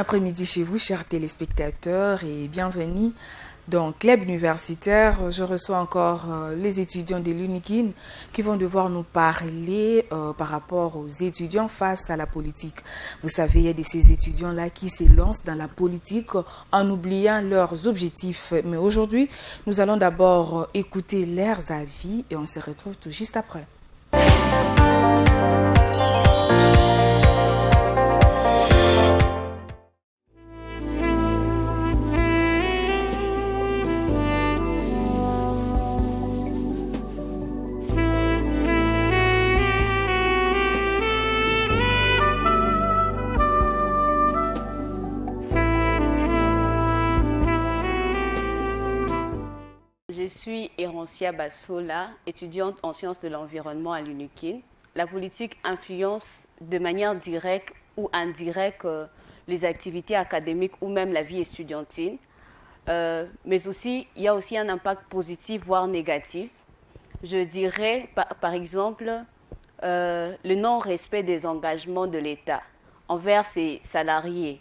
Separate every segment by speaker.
Speaker 1: après-midi chez vous, chers téléspectateurs, et bienvenue dans Club Universitaire. Je reçois encore les étudiants de l'UNIKIN qui vont devoir nous parler par rapport aux étudiants face à la politique. Vous savez, il y a de ces étudiants-là qui se lancent dans la politique en oubliant leurs objectifs. Mais aujourd'hui, nous allons d'abord écouter leurs avis et on se retrouve tout juste après.
Speaker 2: Je suis Eroncia Bassola, étudiante en sciences de l'environnement à l'UNIKIN. La politique influence de manière directe ou indirecte les activités académiques ou même la vie estudiantine. Mais aussi, il y a aussi un impact positif, voire négatif. Je dirais, par exemple, le non-respect des engagements de l'État envers ses salariés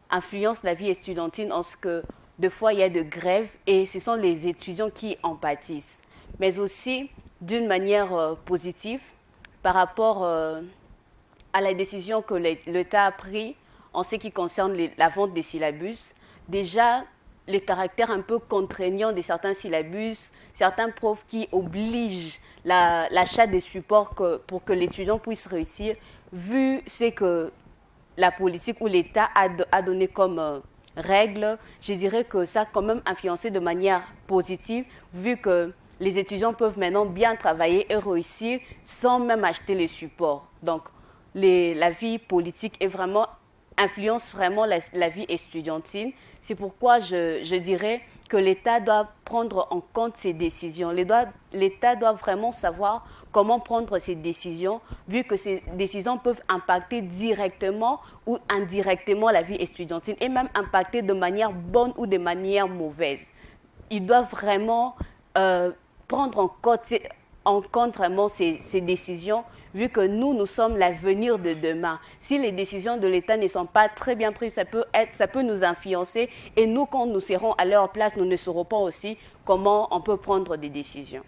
Speaker 2: influence la vie estudiantine en ce que des fois, il y a de grèves et ce sont les étudiants qui en pâtissent. Mais aussi, d'une manière positive, par rapport à la décision que l'État a prise en ce qui concerne la vente des syllabus. Déjà, le caractère un peu contraignant de certains syllabus, certains profs qui obligent l'achat des supports pour que l'étudiant puisse réussir, vu ce que la politique ou l'État a donné comme règles, je dirais que ça a quand même influencé de manière positive, vu que les étudiants peuvent maintenant bien travailler et réussir sans même acheter les supports. Donc, la vie politique influence vraiment la vie estudiantine. C'est pourquoi je dirais que l'État doit prendre en compte ses décisions. L'État doit vraiment savoir comment prendre ses décisions, vu que ces décisions peuvent impacter directement ou indirectement la vie estudiantine et même impacter de manière bonne ou de manière mauvaise. Ils doivent vraiment prendre en compte vraiment ces décisions, vu que nous sommes l'avenir de demain. Si les décisions de l'État ne sont pas très bien prises, ça peut nous influencer. Et nous, quand nous serons à leur place, nous ne saurons pas aussi comment on peut prendre des décisions.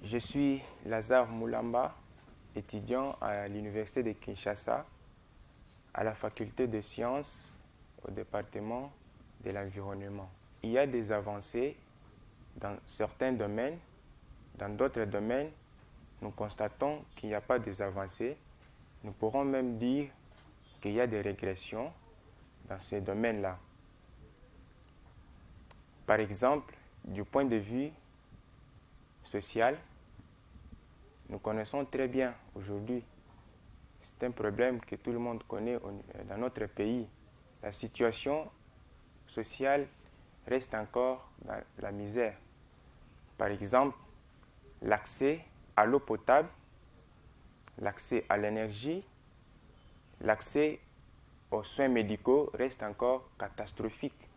Speaker 3: Je suis Lazare Moulamba, étudiant à l'Université de Kinshasa, à la faculté de sciences au département de l'environnement. Il y a des avancées dans certains domaines. Dans d'autres domaines, nous constatons qu'il n'y a pas des avancées. Nous pourrons même dire qu'il y a des régressions dans ces domaines-là. Par exemple, du point de vue social, nous connaissons très bien aujourd'hui, c'est un problème que tout le monde connaît dans notre pays. La situation sociale reste encore dans la misère. Par exemple, l'accès à l'eau potable, l'accès à l'énergie, l'accès aux soins médicaux reste encore catastrophique.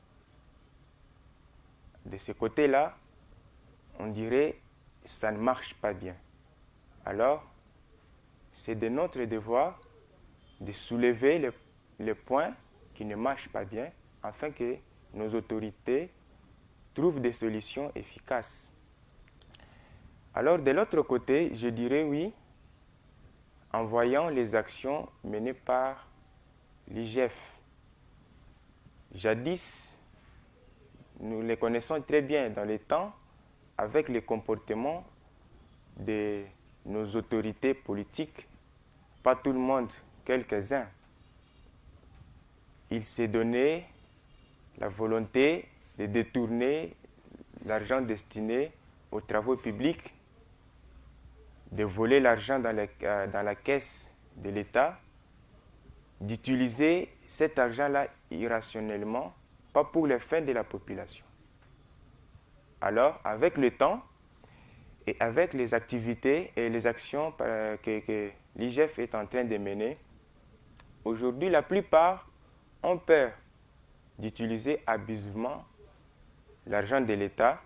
Speaker 3: De ce côté-là, on dirait que ça ne marche pas bien. Alors, c'est de notre devoir de soulever les points qui ne marchent pas bien afin que nos autorités trouvent des solutions efficaces. Alors, de l'autre côté, je dirais oui, en voyant les actions menées par l'IGF. Jadis, nous les connaissons très bien dans les temps avec les comportements de nos autorités politiques, pas tout le monde, quelques-uns. Ils s'est donné la volonté de détourner l'argent destiné aux travaux publics, de voler l'argent dans la caisse de l'État, d'utiliser cet argent-là irrationnellement, pas pour les fins de la population. Alors, avec le temps, Et avec les activités et les actions que l'IGF est en train de mener, aujourd'hui, la plupart ont peur d'utiliser abusivement l'argent de l'État,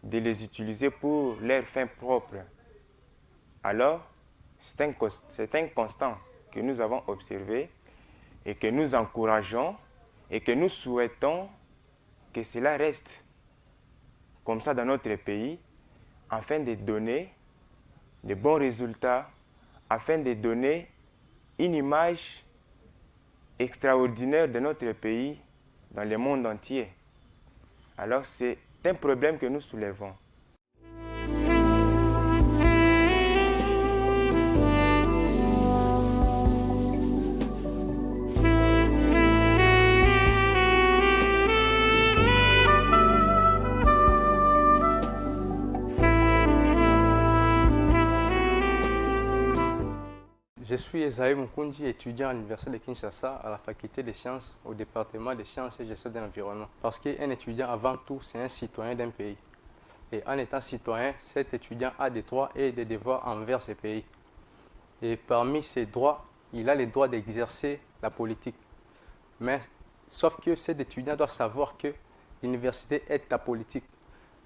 Speaker 3: de les utiliser pour leurs fins propres. Alors, c'est un constant que nous avons observé et que nous encourageons et que nous souhaitons que cela reste comme ça dans notre pays, afin de donner de bons résultats, afin de donner une image extraordinaire de notre pays dans le monde entier. Alors c'est un problème que nous soulevons.
Speaker 4: Je suis Esaïe Mukundi, étudiant à l'Université de Kinshasa à la faculté des sciences au département des sciences et gestion de l'environnement. Parce qu'un étudiant, avant tout, c'est un citoyen d'un pays. Et en étant citoyen, cet étudiant a des droits et des devoirs envers ce pays. Et parmi ces droits, il a le droit d'exercer la politique. Mais sauf que cet étudiant doit savoir que l'université est la politique.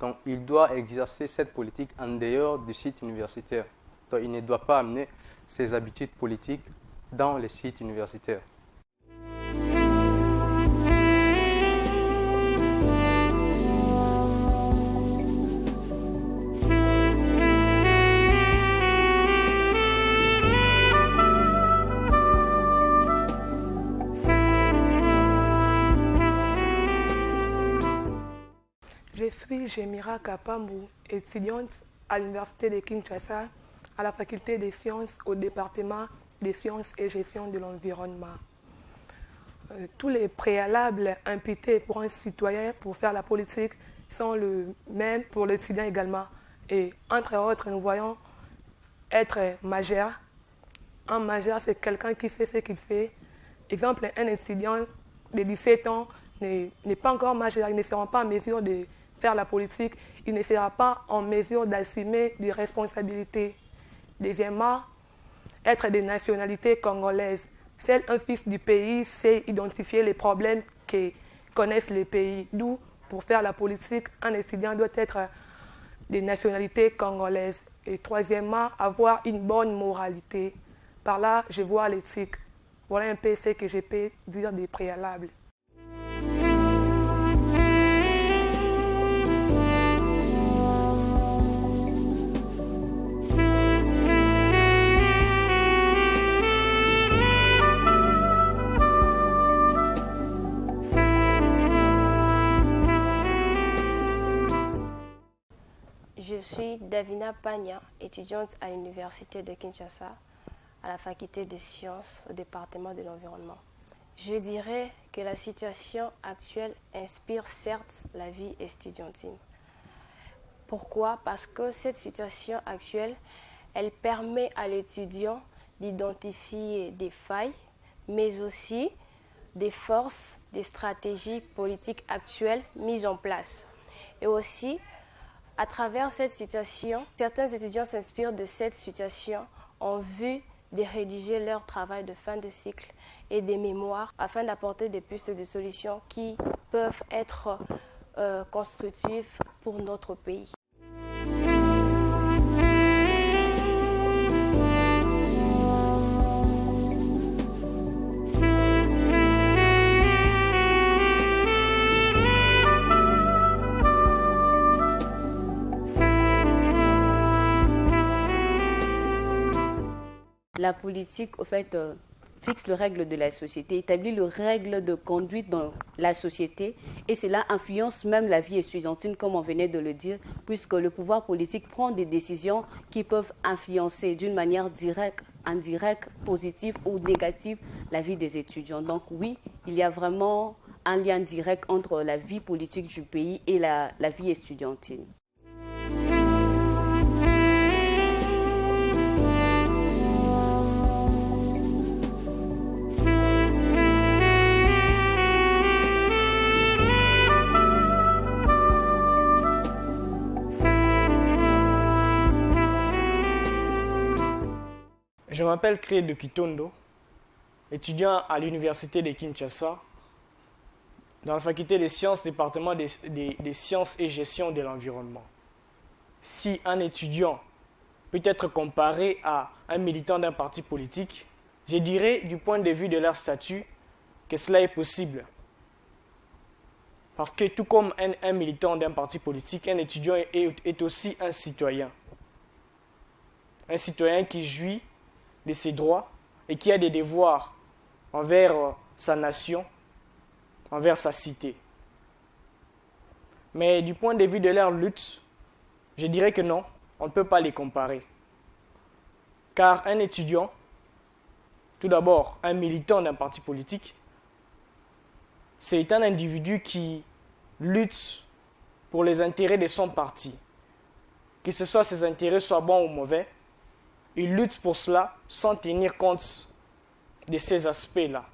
Speaker 4: Donc il doit exercer cette politique en dehors du site universitaire. Donc il ne doit pas amener ses habitudes politiques dans les sites universitaires.
Speaker 5: Je suis Jemira Kapambou, étudiante à l'Université de Kinshasa, à la faculté des sciences au département des sciences et gestion de l'environnement. Tous les préalables imputés pour un citoyen pour faire la politique sont les mêmes pour l'étudiant également. Et entre autres, nous voyons être majeur. Un majeur, c'est quelqu'un qui sait ce qu'il fait. Exemple, un étudiant de 17 ans n'est pas encore majeur, il ne sera pas en mesure de faire la politique, il ne sera pas en mesure d'assumer des responsabilités. Deuxièmement, être de nationalité congolaise. Seul un fils du pays sait identifier les problèmes que connaissent les pays. D'où, pour faire la politique, un étudiant doit être de nationalité congolaise. Et troisièmement, avoir une bonne moralité. Par là, je vois l'éthique. Voilà un peu ce que je peux dire des préalables.
Speaker 6: Je suis Davina Pagna, étudiante à l'Université de Kinshasa, à la faculté des sciences au département de l'environnement. Je dirais que la situation actuelle inspire certes la vie estudiantine. Pourquoi? Parce que cette situation actuelle, elle permet à l'étudiant d'identifier des failles, mais aussi des forces, des stratégies politiques actuelles mises en place. Et aussi, à travers cette situation, certains étudiants s'inspirent de cette situation en vue de rédiger leur travail de fin de cycle et des mémoires afin d'apporter des pistes de solutions qui peuvent être constructives pour notre pays.
Speaker 2: La politique, au fait, fixe les règles de la société, établit les règles de conduite dans la société et cela influence même la vie estudiantine, comme on venait de le dire, puisque le pouvoir politique prend des décisions qui peuvent influencer d'une manière directe, indirecte, positive ou négative la vie des étudiants. Donc oui, il y a vraiment un lien direct entre la vie politique du pays et la vie estudiantine.
Speaker 7: m'appelle Credo Kitondo, étudiant à l'université de Kinshasa, dans la faculté des sciences, département des sciences et gestion de l'environnement. Si un étudiant peut être comparé à un militant d'un parti politique, je dirais, du point de vue de leur statut, que cela est possible. Parce que tout comme un militant d'un parti politique, un étudiant est aussi un citoyen. Un citoyen qui jouit de ses droits et qui a des devoirs envers sa nation, envers sa cité. Mais du point de vue de leur lutte, je dirais que non, on ne peut pas les comparer. Car un étudiant, tout d'abord un militant d'un parti politique, c'est un individu qui lutte pour les intérêts de son parti. Que ce soit ses intérêts soient bons ou mauvais, il lutte pour cela sans tenir compte de ces aspects-là.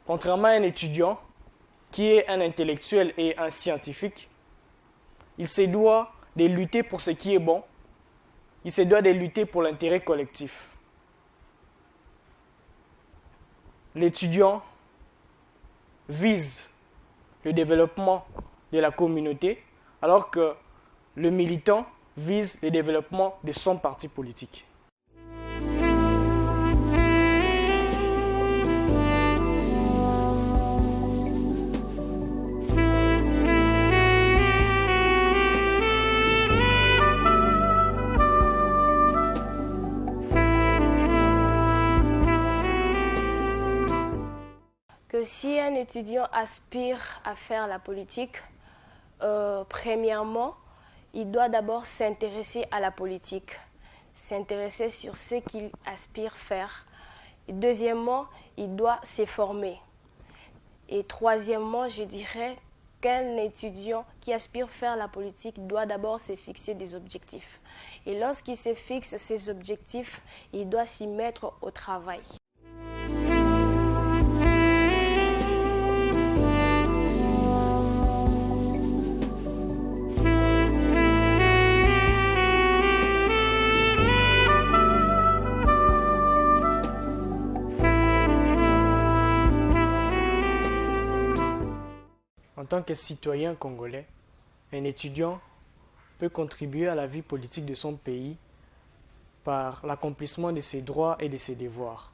Speaker 7: Contrairement à un étudiant qui est un intellectuel et un scientifique, il se doit de lutter pour ce qui est bon, il se doit de lutter pour l'intérêt collectif. L'étudiant vise le développement de la communauté, alors que le militant vise le développement de son parti politique.
Speaker 6: Que si un étudiant aspire à faire la politique, premièrement, il doit d'abord s'intéresser à la politique, s'intéresser sur ce qu'il aspire faire. Et deuxièmement, il doit se former. Et troisièmement, je dirais qu'un étudiant qui aspire faire la politique doit d'abord se fixer des objectifs. Et lorsqu'il se fixe ces objectifs, il doit s'y mettre au travail.
Speaker 7: En tant que citoyen congolais, un étudiant peut contribuer à la vie politique de son pays par l'accomplissement de ses droits et de ses devoirs.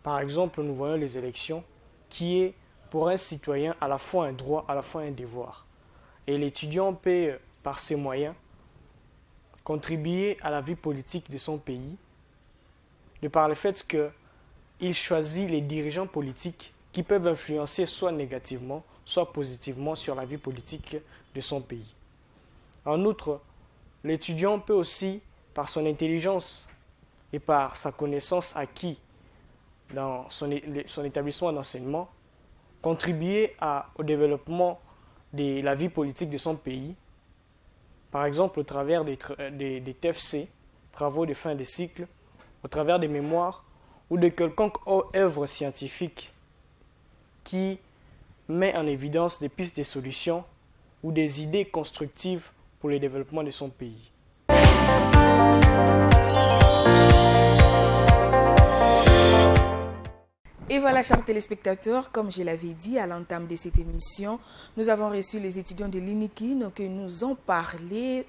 Speaker 7: Par exemple, nous voyons les élections qui est pour un citoyen à la fois un droit, à la fois un devoir. Et l'étudiant peut, par ses moyens, contribuer à la vie politique de son pays de par le fait qu'il choisit les dirigeants politiques qui peuvent influencer soit négativement, soit positivement sur la vie politique de son pays. En outre, l'étudiant peut aussi, par son intelligence et par sa connaissance acquise dans son établissement d'enseignement, contribuer au développement de la vie politique de son pays, par exemple au travers des TFC, travaux de fin de cycle, au travers des mémoires ou de quelconque œuvre scientifique qui met en évidence des pistes de solutions ou des idées constructives pour le développement de son pays.
Speaker 1: Et voilà, chers téléspectateurs, comme je l'avais dit à l'entame de cette émission, nous avons reçu les étudiants de l'UNIKIN qui nous ont parlé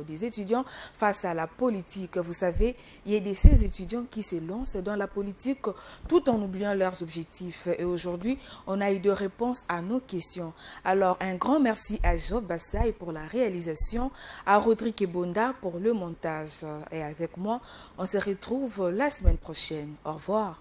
Speaker 1: des étudiants face à la politique. Vous savez, il y a de ces étudiants qui se lancent dans la politique tout en oubliant leurs objectifs. Et aujourd'hui, on a eu des réponses à nos questions. Alors, un grand merci à Job Bassaï pour la réalisation, à Rodrigue Bonda pour le montage. Et avec moi, on se retrouve la semaine prochaine. Au revoir.